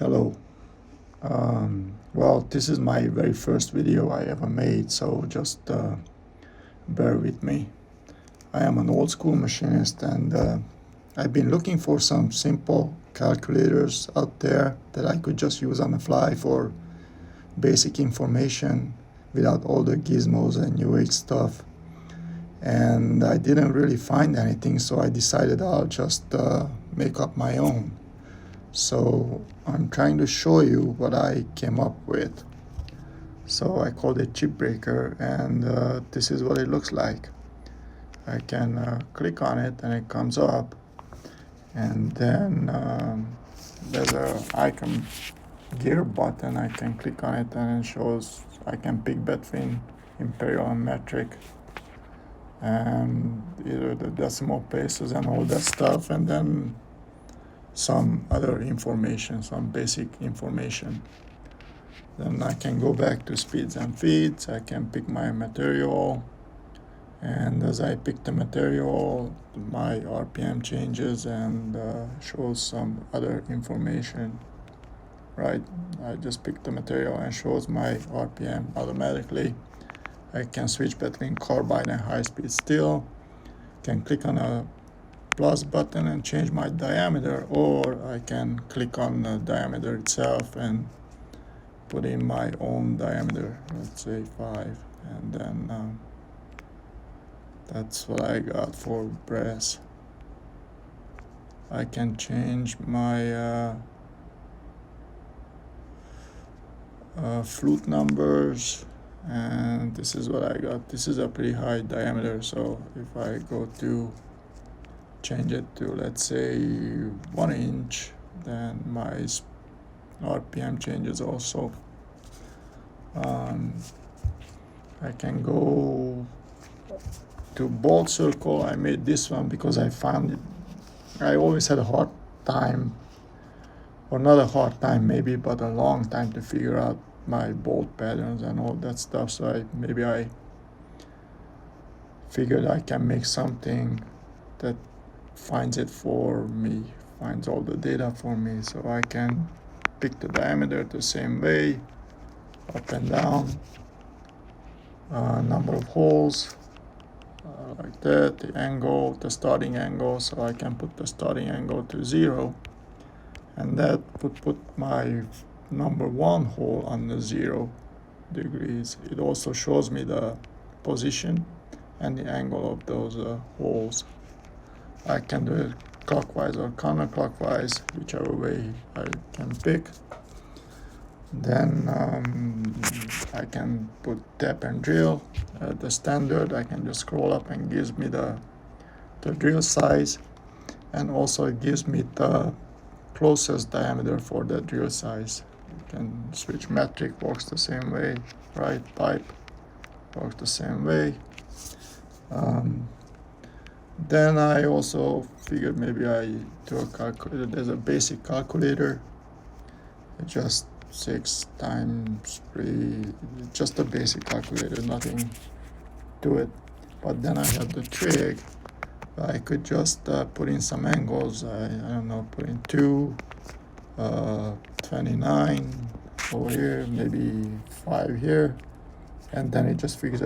Hello. Well, this is my very first video I ever made, so just bear with me. I am an old school machinist, and I've been looking for some simple calculators out there that I could just use on the fly for basic information without all the gizmos and new age stuff. And I didn't really find anything, so I decided I'll just make up my own. So I'm trying to show you what I came up with. So I called it ChipBreaker, and this is what it looks like. I can click on it and it comes up, and then there's a icon gear button. I can click on it and it shows I can pick between imperial and metric and either the decimal places and all that stuff, and then some other information, some basic information. Then I can go back to speeds and feeds. I can pick my material, and as I pick the material, my RPM changes and shows some other information. Right, I just pick the material and shows my RPM automatically. I can switch between carbide and high-speed steel. Can click on a plus button and change my diameter, or I can click on the diameter itself and put in my own diameter, let's say 5, and then that's what I got for brass. I can change my flute numbers, and this is what I got. This is a pretty high diameter, so if I go to change it to, let's say, 1 inch, then my RPM changes also. I can go to bolt circle. I made this one because I found it. I always had a hard time, or not a hard time maybe, but a long time to figure out my bolt patterns and all that stuff. So I figured I can make something that finds it for me, finds all the data for me, so I can pick the diameter the same way, up and down, number of holes, like that, the angle, the starting angle, so I can put the starting angle to 0, and that would put my number 1 hole on the 0 degrees. It also shows me the position and the angle of those holes. I can do it clockwise or counterclockwise, whichever way I can pick. Then I can put tap and drill. The standard, I can just scroll up and gives me the drill size, and also it gives me the closest diameter for the drill size. You can switch metric, works the same way, right? Pipe works the same way. Then I also figured maybe I do a calculator. There's a basic calculator, just 6 times 3, just a basic calculator, nothing to it. But then I have the trig. I could just put in some angles. I don't know, put in 2, 29 over here, maybe 5 here, and then it just figures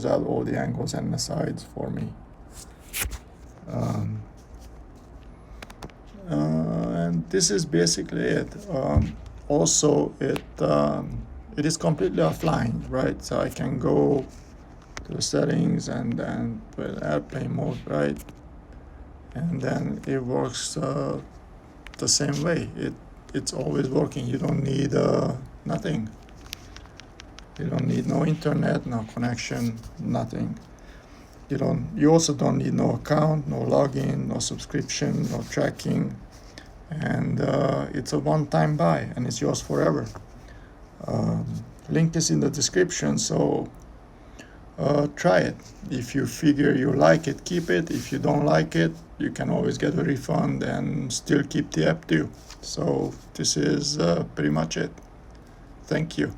out all the angles and the sides for me. And this is basically it. Also, it is completely offline, right? So I can go to the settings and then put airplane mode, right? And then it works the same way. It's always working. You don't need nothing. You don't need no internet, no connection, nothing. You also don't need no account, no login, no subscription, no tracking, and it's a one-time buy, and it's yours forever. Link is in the description, so try it. If you figure you like it, keep it. If you don't like it, you can always get a refund and still keep the app too. So this is pretty much it. Thank you.